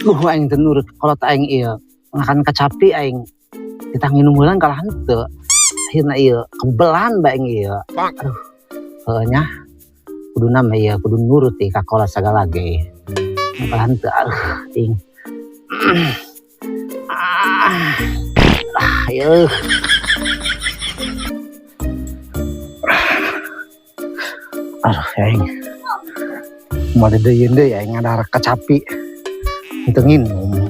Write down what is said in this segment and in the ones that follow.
Aduh, aing tenurut kalau tak aing iya makan kecapi aing kita nginum bulan kalah henteu akhirna iya kebelan bae iya. Aduh, nya kudu nama iya kudu nurut ka kola sagala ge. Kalah henteu aing. Ayo. Aduh, aing. Mau dedeun deui aing ngadar kecapi. Itu nginum.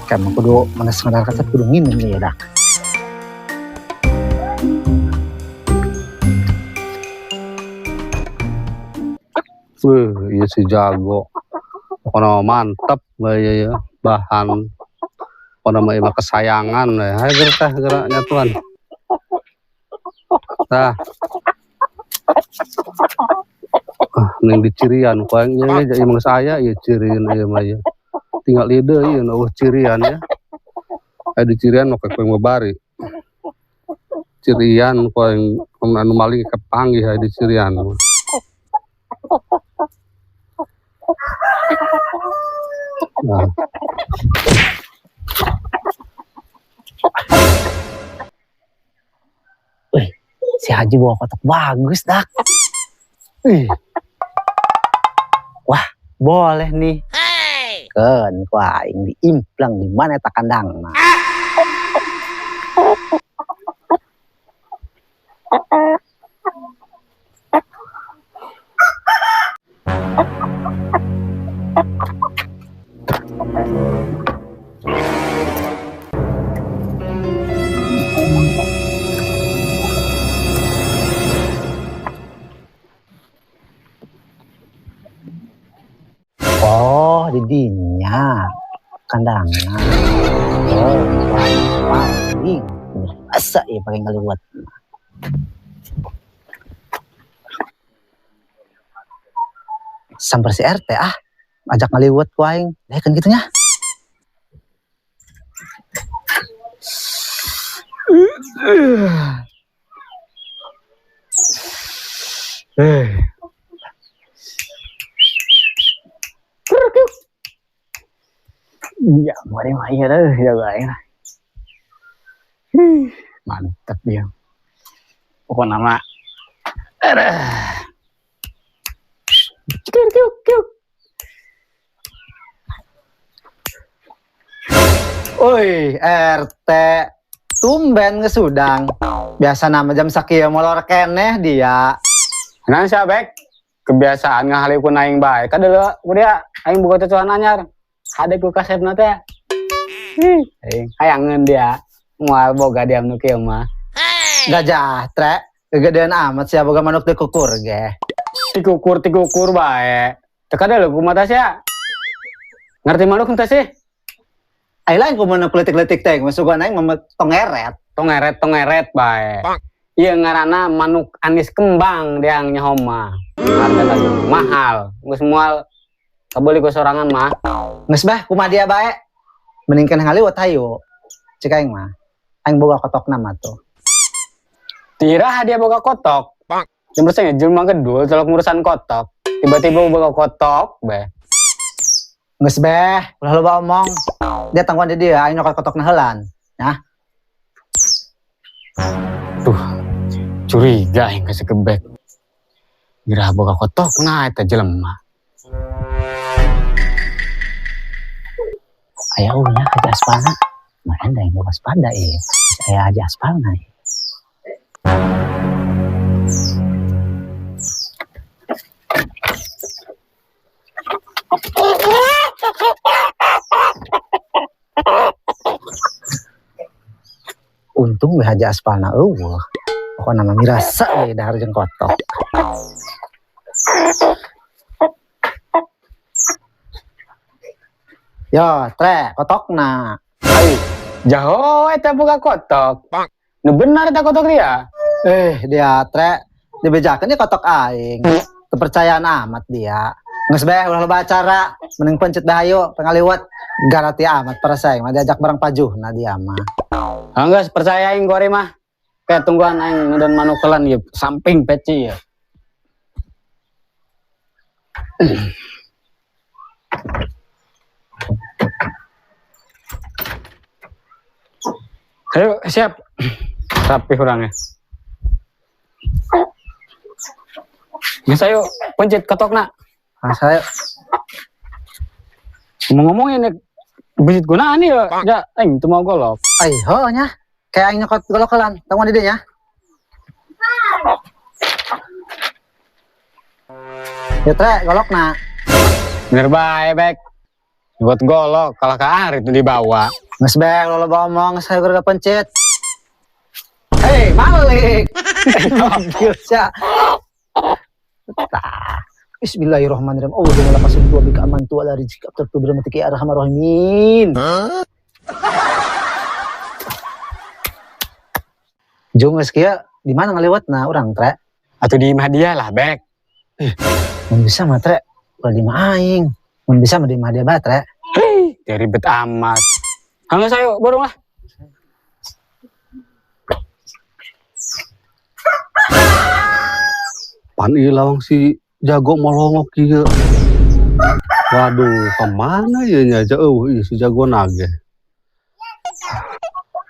Kan kudu manes ngadar kecapi kudu nginum ya dah. Iya si jago. Kono mantep ya bahan. Kono mah kesayangan ya. Hayo gerak nyatuan. Tah. Neng dicirian kuangnya emang saya ya cirian ya mah ya. Tinggal lidah ya cirian ya. Dicirian oke kuang babari. Cirian kuang anu maling kepanggih dicirian. Nah. Wih, si Haji bawa kotak bagus dak. Wah, boleh nih. Kan, wah ini diimplang di mana tak kandang. Oh, di dinya kandangnya. Oh, paling biasa ya pakai ngeliwat. Sampai si RT ajak ngeliwat ku aing. Kan gitunya. Iya, mari mah iya dah jagain. Mantap dia. Pokoknya nama. Oi, RT. Tumben ngesudang. Biasa nama jam sakieu molor keneh dia. Nah sabek kebiasaan ngahalipun aing bae. Kadeu kudia aing boga tutuan anyar. Hade ku kasepna teh. Hayangeun dia. Moal boga diam nu kieu mah. Gajah, Tre. Kegedean amat sia boga manuk dikukur ge. Tikukur bae. Teu kadeu kumaha teh sia. Ngerti manuk teh sih? Ai lain ku manuk letik-letik teh, masukan aing tongeret. Tongeret bae. Ieu ngaranna manuk anis kembang diang nyaho mah. Hargana mahal. Geus moal kabeli ku sorangan mah. Geus bah kumaha dia bae. Mendingkan ngaliwat hayu. Cik aing mah. Aing boga kotokna mah tuh. Tira dia boga kotok. Yang bersanya jelema gedul celok ngurusan kotok. Tiba-tiba boga kotok bae. Geus beh, ulah loba omong. Dia tangguan di dia aing nyokot kotokna heulan. Nah. Tuh. Curiga aing geus gebek. Gerah boga kotokna eta jelema. Aya ulnya Haji Aspalna. Maren da yang waspada ieu. Aya Haji Aspalna. Untung we Haji Aspalna eueuh. Pokona mah mirasa we dahar jeung kotok. Yo, Tre, kotokna. Ai, jaho eta boga kotok. Nu bener eta kotok dia. Dia Tre dibejakeun di kotok aing. Teu percayaan amat dia. Geus bae ulah loba acara, mending pencet bahayu pangaliwat. Garati amat parasaing mah diajak bareng pajuhna dia mah. Geus percaya aing gori mah. Kayak tungguan aing ngedan manuk kelan ieu samping peci ya. Ayo siap. Rapi orangnya. Mas ayo pencet ketok nak. Nah, saya Ngomong-ngomong ini bisit gunaan nih ya. Ya, itu mau golok. ayo nya. Kayak aing nyokot golokelan, tahu di dinya. Ya tre, golokna. Bener baik, Bek. Buat golok kalah ke Ari itu dibawa. Geus bek lo ngomong saya udah pencet. Hei, malik. Bisa. Bismillahirrahmanirrahim. Allahumma laqad wa bika amantu ala rizqika abtu bi rahmatika ya arhamar rahimin. Jung geus kieu di mana ngalewatna urang tre? Atau di hadiah lah, Bek. Mun bisa mah tre, ulah di mah aing. Mun bisa mah di mah dia tre. Hei, dia ribet amat. Hangga saya borong lah. Pan ieu lawang si jago molongok kieu. Waduh, kemana ya nya si jago nage.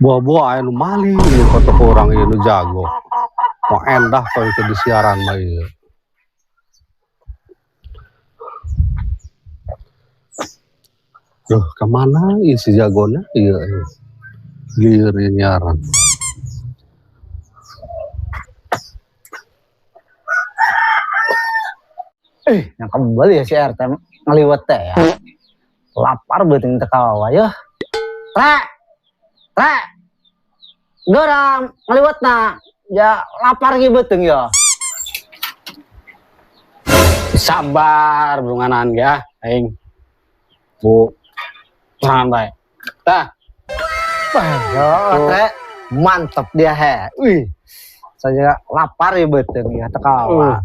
Buah-buah anu mali ieu kotok orang ieu nu jago. Mau endah kau itu di siaran mah ieu. Duh, kemana ieu si jagona ieu. Lieur ieu nyaran. Yang kembali ya si RT ngaliwat teh ya. Lapar beuting teu kawawa yeuh. Tre. Dorang ngaliwatna. Ya lapar ge beuteung ya. Sabar, belunganan ya, aing. Bu. Serangan baik. Tah. Tre. Mantap dia he. Wih. Saya lapar ya beuteung ya teu kawawa.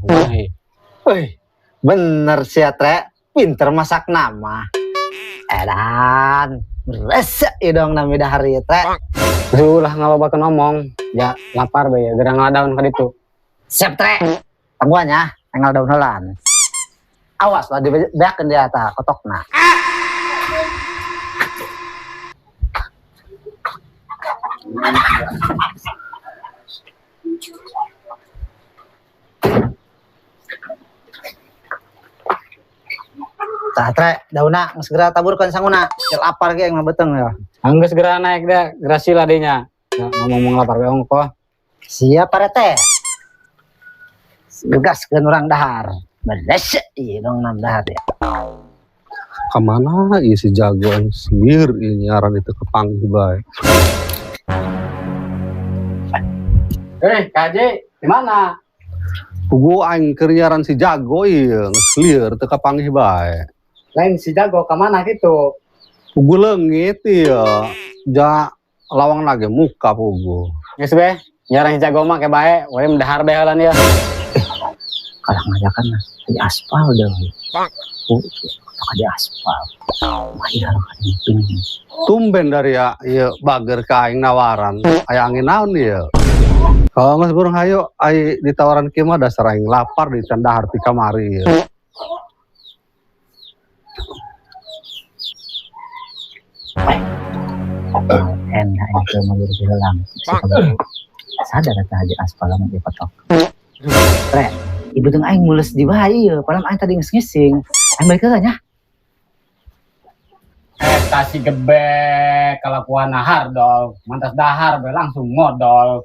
Wih. Bener sih ya Tre, pinter masak nama. Edan, resek ya dong nama hari ya Tre. Ulah ngalobakeun ngomong. Ya lapar bae ya, gerang ngadaun ka ditu. Siap Tre, tangguannya, tinggal daun helan. Awas lah dibeakeun di atas kotokna. Tah Tre, daunna segera taburkan sanguna. Biar lapar ge yang beteng ya. Angga segera naik dah, gerasi lah dinya. Ya, ngomong lapar bae ongko. Siap Pak Rete. Gegaskeun urang dahar. Beres ieu dong nam dahar ya. Kemana ieu si jago sir ieu nyaran itu kepanggih bae. KJ, di mana? Pugu aing keur nyaran si jago ieu geus lieur teu kepanggih bae. Lain si jago kemana gitu? Pugu leungit ieu. Ja lawang nage muka pugu. Geus be, nyarang si jago mah ke bae, we mendahar bae heula ya. Kalah ngajakan di aspal dong. Di aspal. Mahir kan tinggi. Tumben dari ya ieu bager ka aing nawaran. Aya angin naon ieu? Kalau nggak burung hayo, ai ditawaran kieu mah dasar aing lapar di candahar ti kamari ieu. Enak itu mau hilang. Sadar kata di aspal mah di petok. Tre, ibu teng aing mules di bae ieu, padahal aing tadi ngising. Aing balik heula nya. Eta si gebek kalakuan nahar dol, mantas dahar bae langsung modal.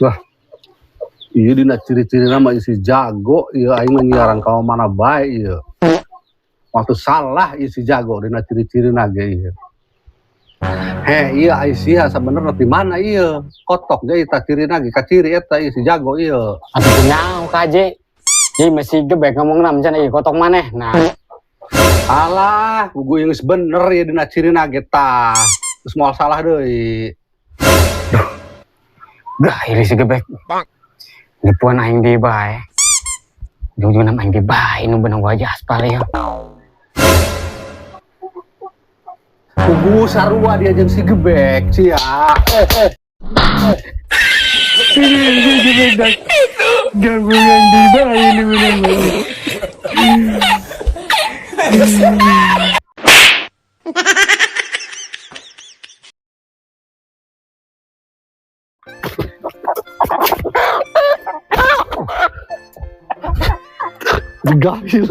Wah. Ieu dina ciri-ciri nama isi jago ieu aing mah nyiaran ka mana bae ieu. Waktu salah isi jago dina ciri-ciri nage ieu. Iya Aisyah sebenarnya di mana iya kotok jadi tak ciri lagi kaciri eta si jago iya. Atuh nyau kaje. Jadi masih gebek ngomong nam cenah ieu kotok maneh. Nah. Alah, gugu yang bener ya dina ciri nage tah. Terus moal salah deui. Dah iri si gebek. Nipuan aing di bae. Jujur nam aing di bae nu beunang wajah aspal ya. Gugu sarua dia jeung si gebek cia. Gabungan di Bali bener-bener. Digahil.